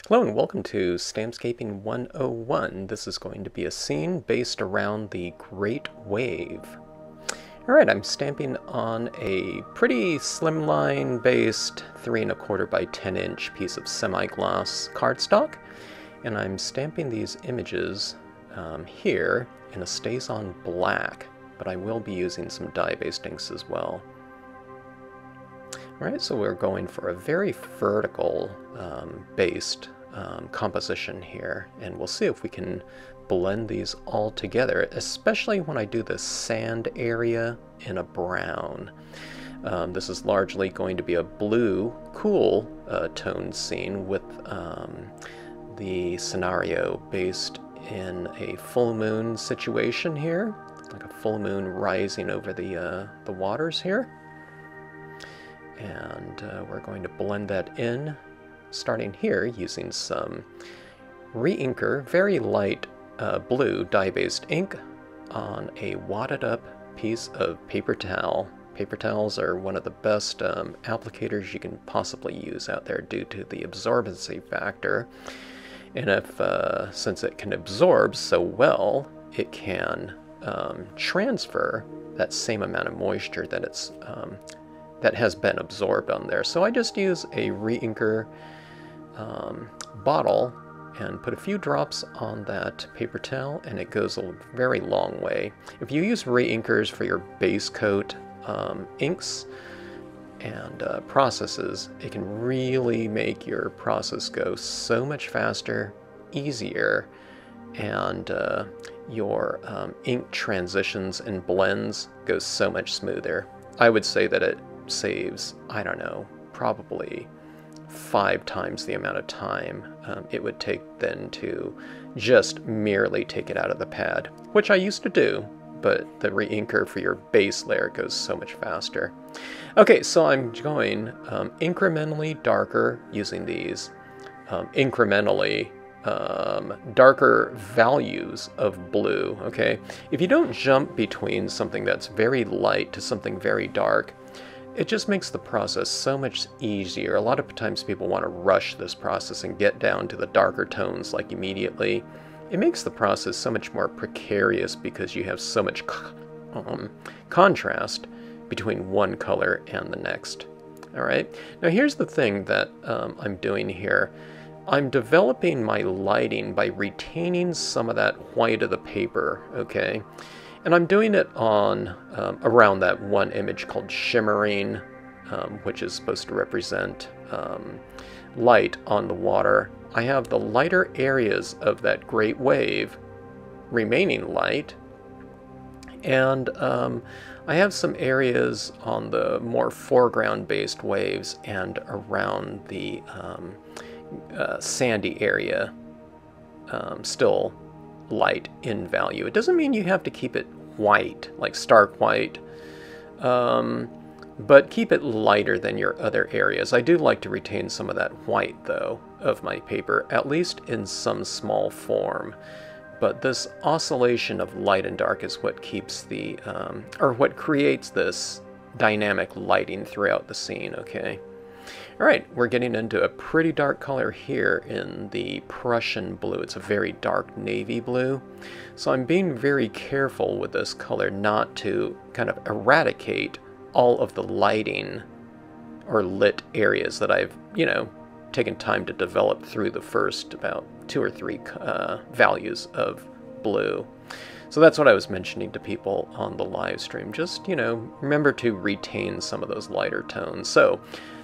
Hello and welcome to Stampscaping 101. This is going to be a scene based around the Great Wave. Alright, I'm stamping on a pretty slimline based 3 1/4 by 10 inch piece of semi-gloss cardstock, and I'm stamping these images here in a StazOn black, but I will be using some dye-based inks as well. Alright, so we're going for a very vertical based composition here, and we'll see if we can blend these all together, especially when I do the sand area in a brown. This is largely going to be a blue, cool toned scene with the scenario based in a full moon situation here, like a full moon rising over the waters here. And we're going to blend that in, starting here using some re-inker, very light blue dye-based ink on a wadded up piece of paper towel. Paper towels are one of the best applicators you can possibly use out there due to the absorbency factor. And since it can absorb so well, it can transfer that same amount of moisture that has been absorbed on there. So I just use a re-inker bottle and put a few drops on that paper towel, and it goes a very long way. If you use re-inkers for your base coat inks and processes, it can really make your process go so much faster, easier, and your ink transitions and blends go so much smoother. I would say that it saves, I don't know, probably 5 times the amount of time it would take then to just merely take it out of the pad, which I used to do, but the re-inker for your base layer goes so much faster. Okay, so I'm going incrementally darker using these incrementally darker values of blue, okay? If you don't jump between something that's very light to something very dark, it just makes the process so much easier. A lot of times people want to rush this process and get down to the darker tones like immediately. It makes the process so much more precarious because you have so much contrast between one color and the next. All right, now here's the thing that I'm doing here. I'm developing my lighting by retaining some of that white of the paper, okay? And I'm doing it on around that one image called shimmering, which is supposed to represent light on the water. I have the lighter areas of that great wave remaining light, and I have some areas on the more foreground-based waves and around the sandy area still light in value. It doesn't mean you have to keep it white, like stark white, but keep it lighter than your other areas. I do like to retain some of that white, though, of my paper, at least in some small form. But this oscillation of light and dark is what keeps the, or what creates this dynamic lighting throughout the scene, okay? All right, we're getting into a pretty dark color here in the Prussian blue. It's a very dark navy blue. So I'm being very careful with this color not to kind of eradicate all of the lighting or lit areas that I've, taken time to develop through the first about 2 or 3 values of blue. So that's what I was mentioning to people on the live stream. Just, remember to retain some of those lighter tones. So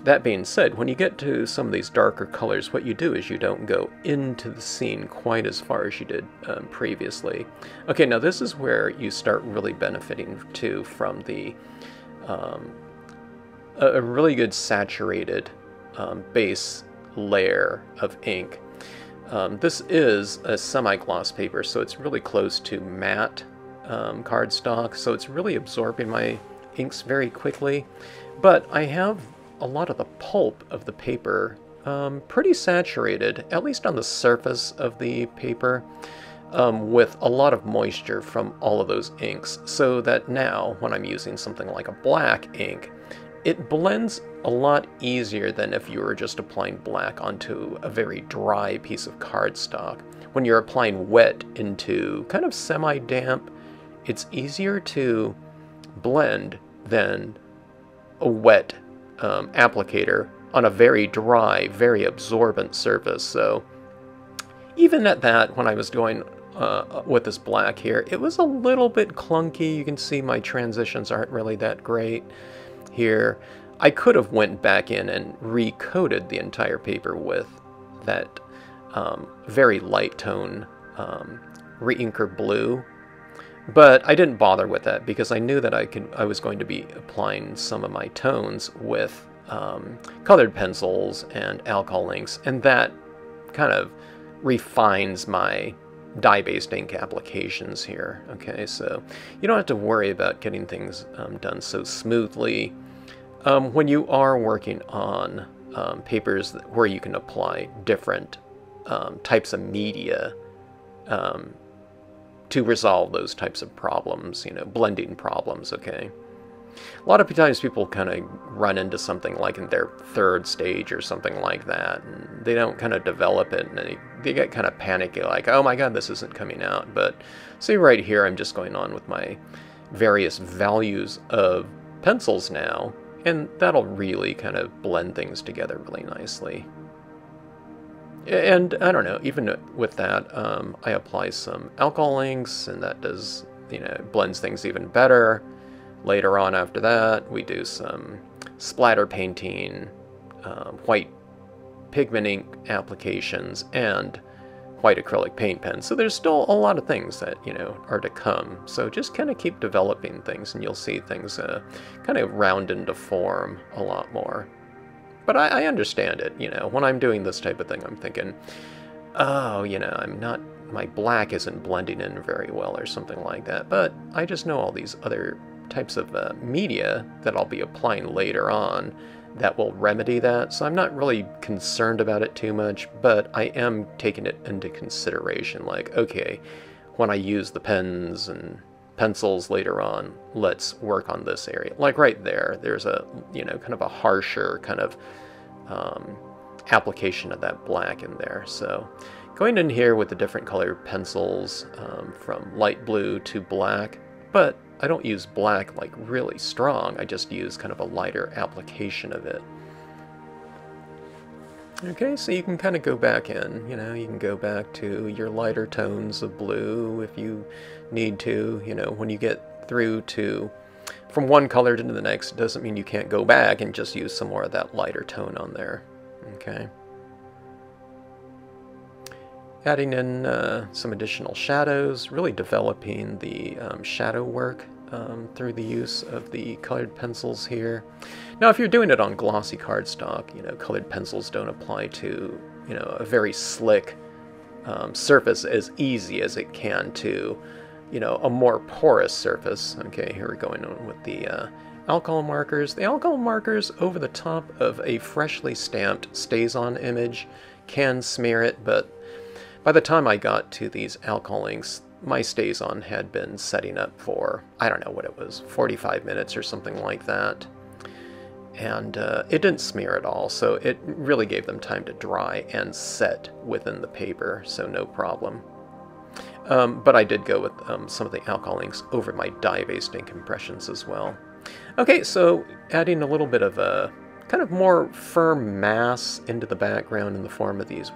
that being said, when you get to some of these darker colors, what you do is you don't go into the scene quite as far as you did previously. Okay, now this is where you start really benefiting too from the a really good saturated base layer of ink. This is a semi-gloss paper, so it's really close to matte cardstock, so it's really absorbing my inks very quickly. But I have a lot of the pulp of the paper pretty saturated, at least on the surface of the paper, with a lot of moisture from all of those inks, so that now when I'm using something like a black ink, it blends a lot easier than if you were just applying black onto a very dry piece of cardstock. When you're applying wet into kind of semi-damp, it's easier to blend than a wet applicator on a very dry, very absorbent surface. So even at that, when I was going with this black here, it was a little bit clunky. You can see my transitions aren't really that great here. I could have went back in and recoated the entire paper with that very light tone reinker blue, but I didn't bother with that because I knew that I was going to be applying some of my tones with colored pencils and alcohol inks, and that kind of refines my dye-based ink applications here. Okay, so you don't have to worry about getting things done so smoothly when you are working on papers where you can apply different types of media to resolve those types of problems, you know, blending problems, okay? A lot of times people kind of run into something like in their third stage or something like that, and they don't kind of develop it, and they get kind of panicky, like, oh my god, this isn't coming out. But see right here, I'm just going on with my various values of pencils now, and that'll really kind of blend things together really nicely. And I don't know, even with that, I apply some alcohol inks, and that does, you know, blends things even better. Later on after that, we do some splatter painting, white pigment ink applications, and white acrylic paint pens. So there's still a lot of things that, you know, are to come. So just kind of keep developing things, and you'll see things kind of round into form a lot more. But I understand it, you know, when I'm doing this type of thing, I'm thinking, oh, you know, my black isn't blending in very well or something like that. But I just know all these other types of media that I'll be applying later on that will remedy that. So I'm not really concerned about it too much, but I am taking it into consideration. Like, okay, when I use the pens and pencils later on, let's work on this area. Like right there, there's a, you know, kind of a harsher kind of application of that black in there. So going in here with the different colored pencils from light blue to black, but I don't use black like really strong. I just use kind of a lighter application of it. Okay, so you can kind of go back in, you know, you can go back to your lighter tones of blue if you need to, you know, when you get through to from one color to the next, it doesn't mean you can't go back and just use some more of that lighter tone on there. Okay. Adding in some additional shadows, really developing the shadow work through the use of the colored pencils here. Now, if you're doing it on glossy cardstock, you know, colored pencils don't apply to, you know, a very slick surface as easy as it can to, you know, a more porous surface. Okay, here we're going on with the alcohol markers. The alcohol markers over the top of a freshly stamped stays-on image can smear it, but by the time I got to these alcohol inks, my stays-on had been setting up for, I don't know what it was, 45 minutes or something like that. And it didn't smear at all, so it really gave them time to dry and set within the paper, so no problem. But I did go with some of the alcohol inks over my dye-based ink impressions as well. Okay, so adding a little bit of a kind of more firm mass into the background in the form of these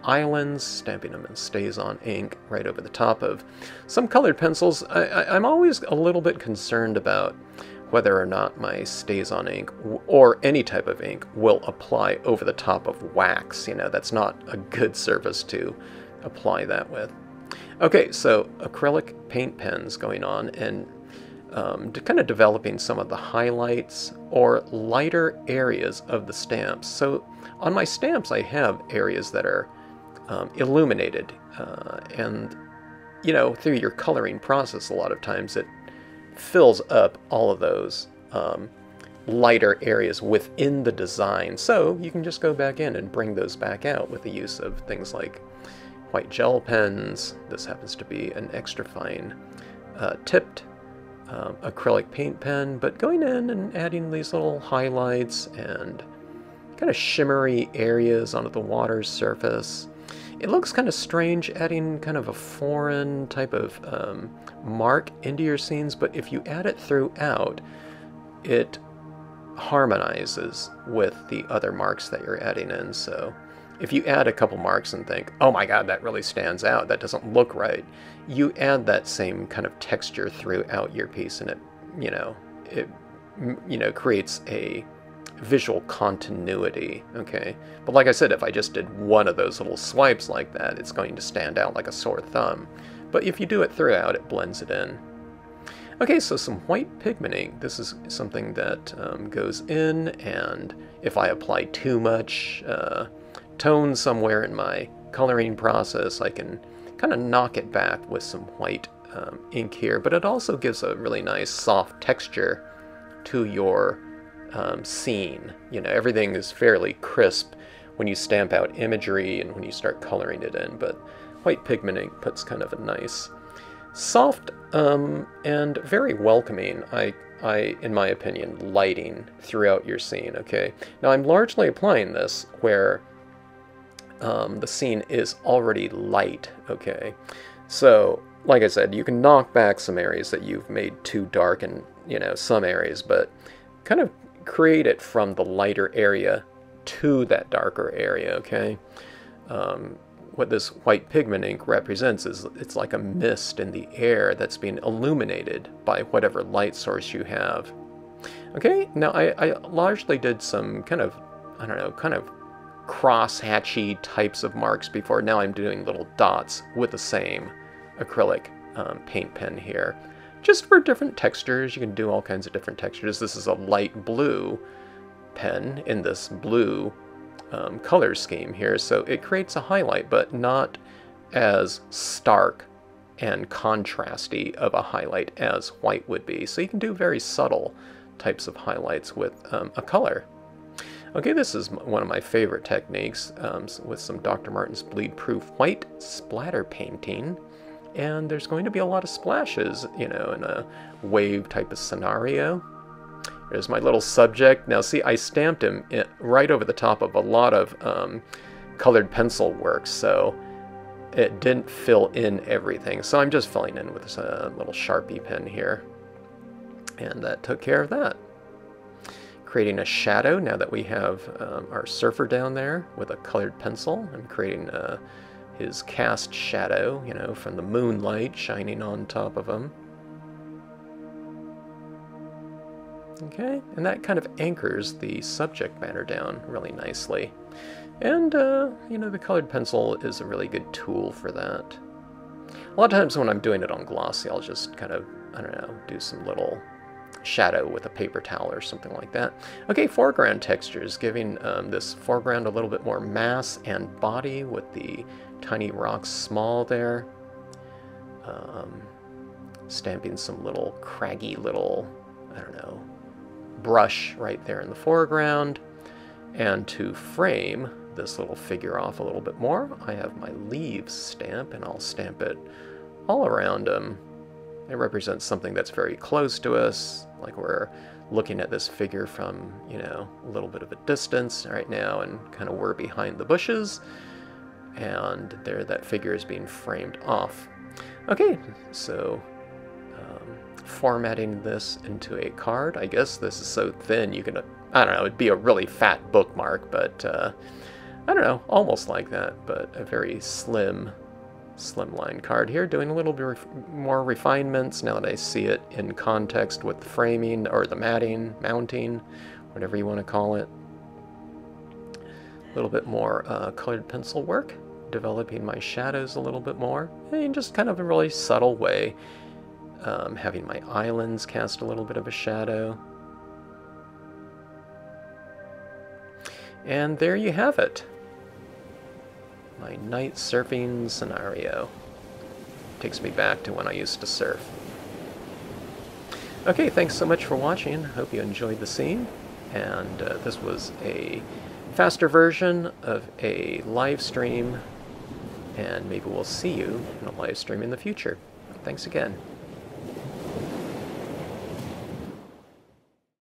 islands, stamping them in stays-on ink right over the top of some colored pencils. I'm always a little bit concerned about whether or not my stays-on ink or any type of ink will apply over the top of wax. You know, that's not a good surface to apply that with. Okay, so acrylic paint pens going on and kind of developing some of the highlights or lighter areas of the stamps. So on my stamps I have areas that are illuminated and, you know, through your coloring process a lot of times it fills up all of those lighter areas within the design. So you can just go back in and bring those back out with the use of things like white gel pens. This happens to be an extra fine tipped acrylic paint pen, but going in and adding these little highlights and kind of shimmery areas onto the water's surface. It looks kind of strange adding kind of a foreign type of mark into your scenes, but if you add it throughout, it harmonizes with the other marks that you're adding in. So if you add a couple marks and think, oh my god, that really stands out, that doesn't look right, you add that same kind of texture throughout your piece, and it creates a visual continuity, okay? But like I said, if I just did one of those little swipes like that, it's going to stand out like a sore thumb. But if you do it throughout, it blends it in. Okay, so some white pigment ink. This is something that goes in, and if I apply too much tone somewhere in my coloring process, I can kind of knock it back with some white ink here, but it also gives a really nice soft texture to your scene. You know, everything is fairly crisp when you stamp out imagery and when you start coloring it in, but white pigment ink puts kind of a nice soft and very welcoming, in my opinion, lighting throughout your scene, okay? Now I'm largely applying this where the scene is already light, okay? So, like I said, you can knock back some areas that you've made too dark in, some areas, but kind of create it from the lighter area to that darker area, okay? What this white pigment ink represents is it's like a mist in the air that's being illuminated by whatever light source you have. Okay, now I largely did some kind of cross-hatchy types of marks before. Now I'm doing little dots with the same acrylic paint pen here. Just for different textures, you can do all kinds of different textures. This is a light blue pen in this blue color scheme here, so it creates a highlight, but not as stark and contrasty of a highlight as white would be. So you can do very subtle types of highlights with a color. Okay, this is one of my favorite techniques with some Dr. Martin's Bleed Proof White splatter painting. And there's going to be a lot of splashes, in a wave type of scenario. There's my little subject. Now see, I stamped him right over the top of a lot of colored pencil work, so it didn't fill in everything. So I'm just filling in with this little Sharpie pen here. And that took care of that. Creating a shadow now that we have our surfer down there with a colored pencil. I'm creating his cast shadow, from the moonlight shining on top of him. Okay, and that kind of anchors the subject matter down really nicely. And, the colored pencil is a really good tool for that. A lot of times when I'm doing it on glossy, I'll just kind of, do some little shadow with a paper towel or something like that. Okay, foreground textures, giving this foreground a little bit more mass and body with the tiny rocks small there. Stamping some little craggy little, brush right there in the foreground. And to frame this little figure off a little bit more, I have my leaves stamp, and I'll stamp it all around him. It represents something that's very close to us, like we're looking at this figure from, a little bit of a distance right now, and kind of we're behind the bushes, and there that figure is being framed off. Okay, so formatting this into a card. I guess this is so thin you can, it'd be a really fat bookmark, but almost like that, but a very slimline card here, doing a little bit more refinements now that I see it in context with the framing or the mounting, whatever you want to call it. A little bit more colored pencil work, developing my shadows a little bit more, in just kind of a really subtle way. Having my islands cast a little bit of a shadow. And there you have it. My night surfing scenario. Takes me back to when I used to surf. Okay, thanks so much for watching. Hope you enjoyed the scene. And this was a faster version of a live stream. And maybe we'll see you in a live stream in the future. Thanks again.